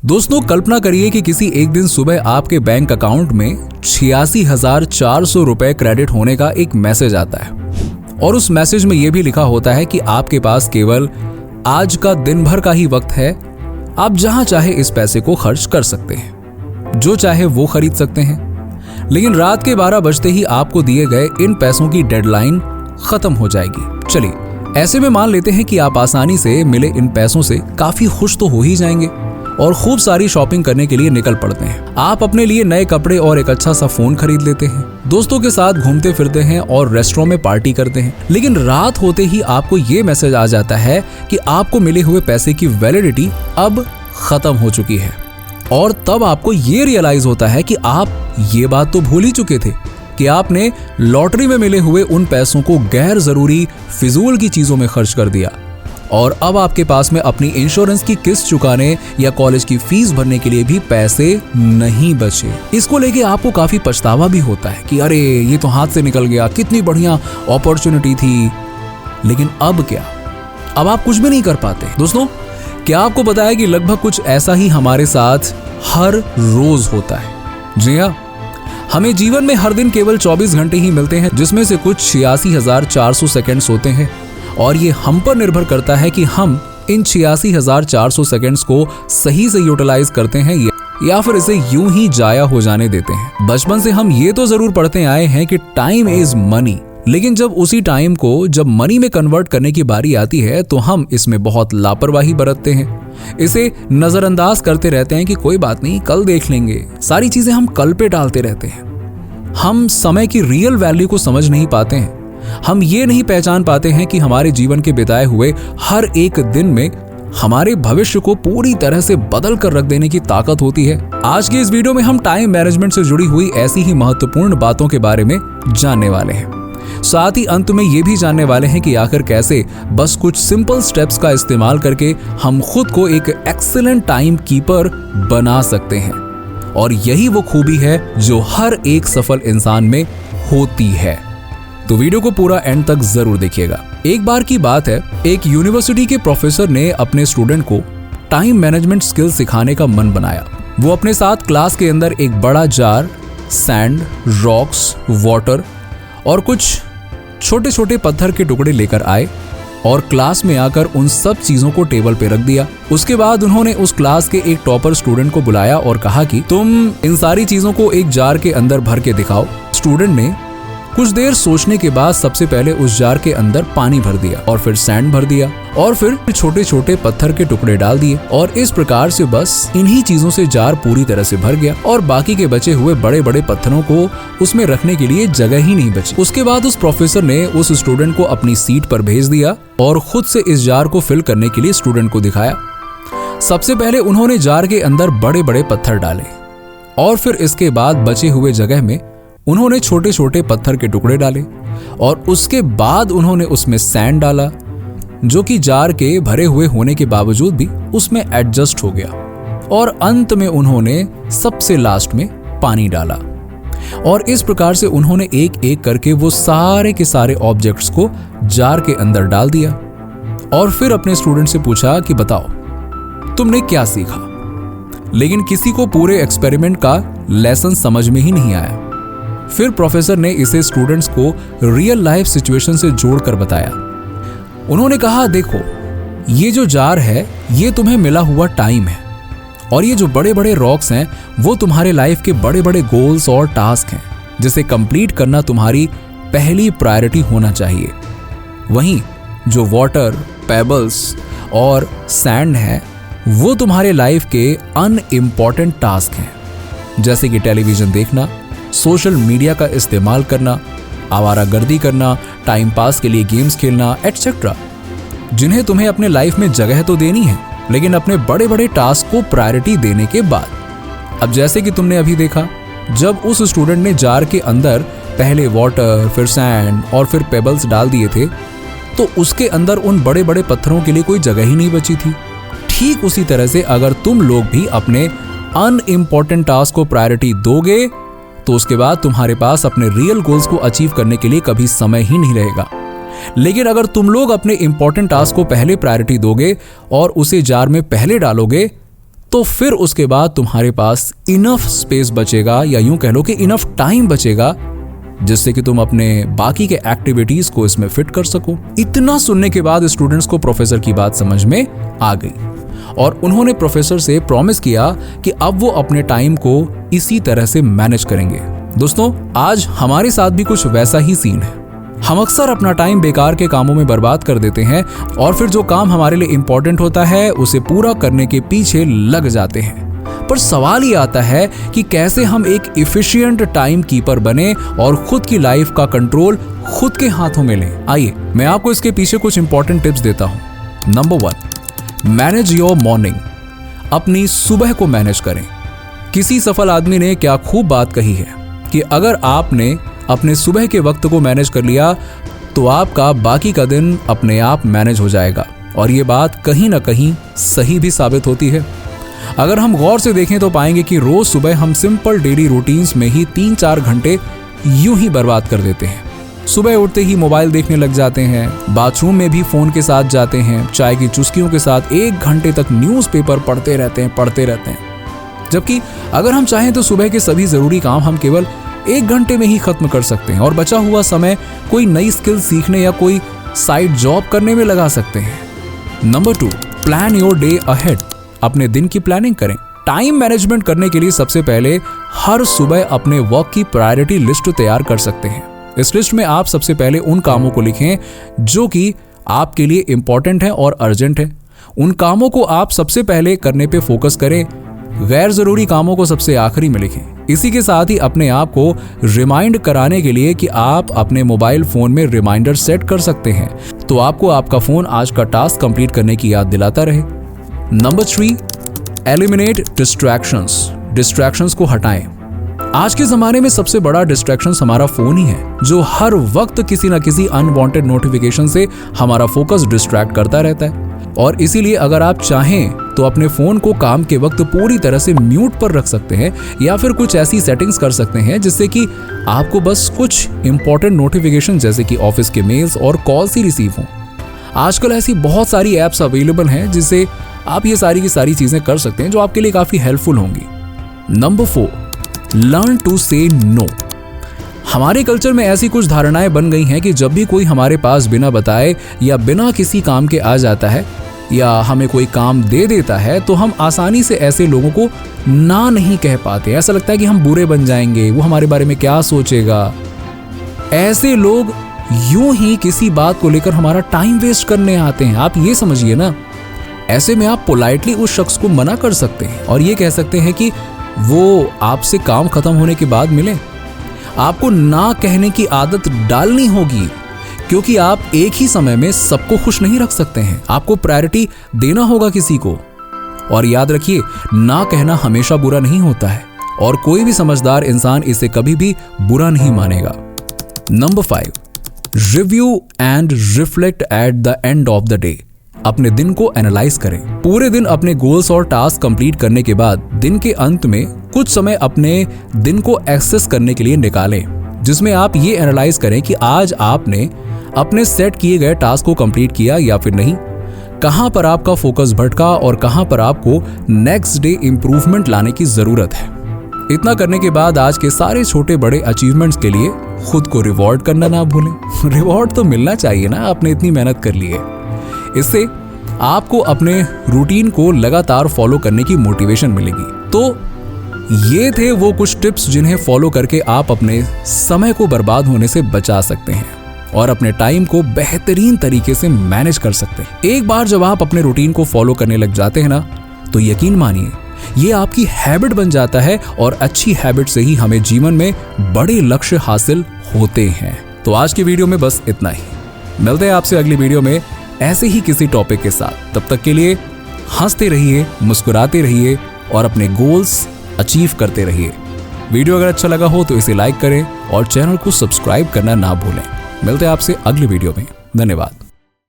दोस्तों कल्पना करिए कि किसी एक दिन सुबह आपके बैंक अकाउंट में 86,400 रुपए क्रेडिट होने का एक मैसेज आता है और उस मैसेज में यह भी लिखा होता है कि आपके पास केवल आज का दिन भर का ही वक्त है, आप जहां चाहे इस पैसे को खर्च कर सकते हैं, जो चाहे वो खरीद सकते हैं। लेकिन रात के 12 बजते ही आपको दिए गए इन पैसों की डेडलाइन खत्म हो जाएगी। चलिए ऐसे में मान लेते हैं कि आप आसानी से मिले इन पैसों से काफी खुश तो हो ही जाएंगे और खूब सारी शॉपिंग करने के लिए निकल पड़ते हैं। आप अपने लिए नए कपड़े और एक अच्छा सा फोन खरीद लेते हैं, दोस्तों के साथ घूमते फिरते हैं और रेस्टोरेंट में पार्टी करते हैं। लेकिन रात होते ही आपको ये मैसेज आ जाता है कि आपको मिले हुए पैसे की वैलिडिटी अब खत्म हो चुकी है और तब आपको ये रियलाइज होता है कि आप ये बात तो भूल ही चुके थे कि आपने लॉटरी में मिले हुए उन पैसों को गैर जरूरी फिजूल की चीजों में खर्च कर दिया और अब आपके पास में अपनी इंश्योरेंस की किस्त चुकाने या कॉलेज की फीस भरने के लिए भी पैसे नहीं बचे। इसको लेके आपको काफी पछतावा भी होता है कि अरे ये तो हाथ से निकल गया, कितनी बढ़िया अपॉर्चुनिटी थी। लेकिन अब क्या, अब आप कुछ भी नहीं कर पाते। दोस्तों क्या आपको पता है कि लगभग कुछ ऐसा ही हमारे साथ हर रोज होता है। जी हाँ, हमें जीवन में हर दिन केवल 24 घंटे ही मिलते हैं, जिसमें से कुछ 86,400 सेकंड्स होते हैं और ये हम पर निर्भर करता है कि हम इन 86,400 सेकंड्स को सही से यूटिलाइज करते हैं या फिर इसे यूं ही जाया हो जाने देते हैं। बचपन से हम ये तो जरूर पढ़ते आए हैं कि टाइम इज मनी, लेकिन जब उसी टाइम को जब मनी में कन्वर्ट करने की बारी आती है तो हम इसमें बहुत लापरवाही बरतते हैं। इसे नजरअंदाज करते रहते हैं कि कोई बात नहीं, कल देख लेंगे। सारी चीजें हम कल पे डालते रहते हैं। हम समय की रियल वैल्यू को समझ नहीं पाते हैं। हम ये नहीं पहचान पाते हैं कि हमारे जीवन के बिताए हुए हर एक दिन में हमारे भविष्य को पूरी तरह से बदल कर रख देने की ताकत होती है। आज के इस वीडियो में हम टाइम मैनेजमेंट से जुड़ी हुई ऐसी ही महत्वपूर्ण बातों के बारे में जानने वाले हैं। साथ ही अंत में ये भी जानने वाले हैं कि आखिर कैसे बस कुछ सिंपल स्टेप्स का इस्तेमाल करके हम खुद को एक एक्सीलेंट टाइम कीपर बना सकते हैं और यही वो खूबी है जो हर एक सफल इंसान में होती है। तो वीडियो को पूरा एंड तक जरूर देखिएगा। एक बार की बात है, एक यूनिवर्सिटी के प्रोफेसर ने अपने स्टूडेंट को टाइम मैनेजमेंट स्किल सिखाने का मन बनाया। वो अपने साथ क्लास के अंदर एक बड़ा जार, सैंड, रॉक्स, वाटर और कुछ छोटे छोटे पत्थर के टुकड़े लेकर आए और क्लास में आकर उन सब चीजों को टेबल पे रख दिया। उसके बाद उन्होंने उस क्लास के एक टॉपर स्टूडेंट को बुलाया और कहा कि तुम इन सारी चीजों को एक जार के अंदर भर के दिखाओ। स्टूडेंट ने कुछ देर सोचने के बाद सबसे पहले उस जार के अंदर पानी भर दिया और फिर सैंड भर दिया और फिर छोटे छोटे पत्थर के टुकड़े डाल दिए और इस प्रकार से बस इन्हीं चीजों से जार पूरी तरह से भर गया और बाकी के बचे हुए बड़े बड़े पत्थरों को उसमें रखने के लिए जगह ही नहीं बची। उसके बाद उस प्रोफेसर ने उस स्टूडेंट को अपनी सीट पर भेज दिया और खुद से इस जार को फिल करने के लिए स्टूडेंट को दिखाया। सबसे पहले उन्होंने जार के अंदर बड़े बड़े पत्थर डाले और फिर इसके बाद बचे हुए जगह में उन्होंने छोटे छोटे पत्थर के टुकड़े डाले और उसके बाद उन्होंने उसमें सैंड डाला, जो कि जार के भरे हुए होने के बावजूद भी उसमें एडजस्ट हो गया और अंत में उन्होंने सबसे लास्ट में पानी डाला और इस प्रकार से उन्होंने एक एक करके वो सारे के सारे ऑब्जेक्ट्स को जार के अंदर डाल दिया और फिर अपने स्टूडेंट से पूछा कि बताओ तुमने क्या सीखा। लेकिन किसी को पूरे एक्सपेरिमेंट का लेसन समझ में ही नहीं आया। फिर प्रोफेसर ने इसे स्टूडेंट्स को रियल लाइफ सिचुएशन से जोड़कर बताया। उन्होंने कहा, देखो ये जो जार है ये तुम्हें मिला हुआ टाइम है और ये जो बड़े बड़े रॉक्स हैं वो तुम्हारे लाइफ के बड़े बड़े गोल्स और टास्क हैं जिसे कंप्लीट करना तुम्हारी पहली प्रायोरिटी होना चाहिए। वहीं जो वाटर, पेबल्स और सैंड है वो तुम्हारे लाइफ के अनइम्पॉर्टेंट टास्क हैं, जैसे कि टेलीविजन देखना, सोशल मीडिया का इस्तेमाल करना, आवारागर्दी करना, टाइम पास के लिए गेम्स खेलना एटसेट्रा, जिन्हें तुम्हें अपने लाइफ में जगह तो देनी है लेकिन अपने बड़े बड़े टास्क को प्रायोरिटी देने के बाद। अब जैसे कि तुमने अभी देखा, जब उस स्टूडेंट ने जार के अंदर पहले वाटर, फिर सैंड और फिर पेबल्स डाल दिए थे तो उसके अंदर उन बड़े बड़े पत्थरों के लिए कोई जगह ही नहीं बची थी। ठीक उसी तरह से अगर तुम लोग भी अपने अनइम्पॉर्टेंट टास्क को प्रायोरिटी दोगे तो उसके बाद तुम्हारे पास अपने रियल गोल्स को अचीव करने के लिए कभी समय ही नहीं रहेगा। लेकिन अगर तुम लोग अपने इंपॉर्टेंट टास्क को पहले प्रायोरिटी दोगे और उसे जार में पहले डालोगे तो फिर उसके बाद तुम्हारे पास इनफ स्पेस बचेगा, या यूं कह लो कि इनफ टाइम बचेगा, जिससे कि तुम अपने बाकी के एक्टिविटीज को इसमें फिट कर सको। इतना सुनने के बाद स्टूडेंट्स को प्रोफेसर की बात समझ में आ गई और उन्होंने प्रोफेसर से प्रॉमिस किया कि अब वो अपने टाइम को इसी तरह से मैनेज करेंगे। दोस्तों, आज हमारे साथ भी कुछ वैसा ही सीन है। हम अक्सर अपना टाइम बेकार के कामों में बर्बाद कर देते हैं और फिर जो काम हमारे लिए इंपॉर्टेंट होता है उसे पूरा करने के पीछे लग जाते हैं। पर सवाल ये आता है कि कैसे हम एक इफिशिएंट टाइम कीपर बने और खुद की लाइफ का कंट्रोल खुद के हाथों में लें। आइए मैं आपको इसके पीछे कुछ इंपॉर्टेंट टिप्स देता हूं। Number 1, manage your morning. अपनी सुबह को मैनेज करें। किसी सफल आदमी ने क्या खूब बात कही है कि अगर आपने अपने सुबह के वक्त को मैनेज कर लिया तो आपका बाकी का दिन अपने आप मैनेज हो जाएगा। और ये बात कहीं ना कहीं सही भी साबित होती है। अगर हम गौर से देखें तो पाएंगे कि रोज सुबह हम सिंपल डेली रूटीन्स में ही 3-4 घंटे यूं ही बर्बाद कर देते हैं। सुबह उठते ही मोबाइल देखने लग जाते हैं, बाथरूम में भी फोन के साथ जाते हैं, चाय की चुस्कियों के साथ 1 घंटे तक न्यूज़पेपर पढ़ते रहते हैं। जबकि अगर हम चाहें तो सुबह के सभी जरूरी काम हम केवल 1 घंटे में ही खत्म कर सकते हैं और बचा हुआ समय कोई नई स्किल सीखने या कोई साइड जॉब करने में लगा सकते हैं। Number 2, plan your day ahead. अपने दिन की प्लानिंग करें। टाइम मैनेजमेंट करने के लिए सबसे पहले हर सुबह अपने वर्क की प्रायोरिटी लिस्ट तैयार कर सकते हैं। इस लिस्ट में आप सबसे पहले उन कामों को लिखें जो कि आपके लिए इंपॉर्टेंट है और अर्जेंट है। उन कामों को आप सबसे पहले करने पे फोकस करें, गैर जरूरी कामों को सबसे आखिरी में लिखें। इसी के साथ ही अपने आप को रिमाइंड कराने के लिए कि आप अपने मोबाइल फोन में रिमाइंडर सेट कर सकते हैं, तो आपको आपका फोन आज का टास्क कंप्लीट करने की याद दिलाता रहे। नंबर 3, एलिमिनेट डिस्ट्रैक्शंस को हटाएं। आज के जमाने में सबसे बड़ा डिस्ट्रैक्शन हमारा फोन ही है, जो हर वक्त किसी न किसी अनवांटेड नोटिफिकेशन से हमारा फोकस डिस्ट्रैक्ट करता रहता है। और इसीलिए अगर आप चाहें तो अपने फोन को काम के वक्त पूरी तरह से म्यूट पर रख सकते हैं या फिर कुछ ऐसी सेटिंग्स कर सकते हैं जिससे कि आपको बस कुछ इंपॉर्टेंट नोटिफिकेशन जैसे कि ऑफिस के मेल्स और कॉल्स ही रिसीव हों। आजकल ऐसी बहुत सारी ऐप्स अवेलेबल हैं जिससे आप ये सारी की सारी चीजें कर सकते हैं जो आपके लिए काफी हेल्पफुल होंगी। नंबर 4, लर्न टू से नो। हमारे कल्चर में ऐसी कुछ धारणाएं बन गई हैं कि जब भी कोई हमारे पास बिना बताए या बिना किसी काम के आ जाता है या हमें कोई काम दे देता है तो हम आसानी से ऐसे लोगों को ना नहीं कह पाते। ऐसा लगता है कि हम बुरे बन जाएंगे, वो हमारे बारे में क्या सोचेगा। ऐसे लोग यूं ही किसी बात को लेकर हमारा टाइम वेस्ट करने आते हैं, आप ये समझिए ना। ऐसे में आप पोलाइटली उस शख्स को मना कर सकते हैं और ये कह सकते हैं कि वो आपसे काम खत्म होने के बाद मिले। आपको ना कहने की आदत डालनी होगी, क्योंकि आप एक ही समय में सबको खुश नहीं रख सकते हैं। आपको प्रायोरिटी देना होगा किसी को। और याद रखिए, ना कहना हमेशा बुरा नहीं होता है और कोई भी समझदार इंसान इसे कभी भी बुरा नहीं मानेगा। Number 5, review and reflect at the end of the day. अपने दिन को एनालाइज करें। पूरे दिन अपने गोल्स और टास्क कंप्लीट करने के बाद दिन के अंत में कुछ समय अपने दिन को एक्सेस करने के लिए निकालें, जिसमें आप ये एनालाइज करें कि आज आपने अपने सेट किए गए टास्क को कंप्लीट किया या फिर नहीं, कहां पर आपका फोकस भटका और कहां पर आपको नेक्स्ट डे इंप्रूवमेंट लाने की जरूरत है। इतना करने के बाद आज के सारे छोटे बड़े अचीवमेंट्स के लिए खुद को रिवॉर्ड करना ना भूलें। रिवॉर्ड तो मिलना चाहिए ना, आपने इतनी मेहनत कर ली है। इससे आपको अपने रूटीन को लगातार फॉलो करने की मोटिवेशन मिलेगी। तो ये थे वो कुछ टिप्स जिन्हें फॉलो करके आप अपने समय को बर्बाद होने से बचा सकते हैं और अपने टाइम को बेहतरीन तरीके से मैनेज कर सकते हैं। एक बार जब आप अपने रूटीन को फॉलो करने लग जाते हैं ना, तो यकीन मानिए ये आपकी हैबिट बन जाता है और अच्छी हैबिट से ही हमें जीवन में बड़े लक्ष्य हासिल होते हैं। तो आज की वीडियो में बस इतना ही। मिलते हैं आपसे अगली वीडियो में ऐसे ही किसी टॉपिक के साथ। तब तक के लिए हंसते रहिए, मुस्कुराते रहिए और अपने गोल्स अचीव करते रहिए। वीडियो अगर अच्छा लगा हो तो इसे लाइक करें और चैनल को सब्सक्राइब करना ना भूलें। मिलते हैं आपसे अगली वीडियो में। धन्यवाद।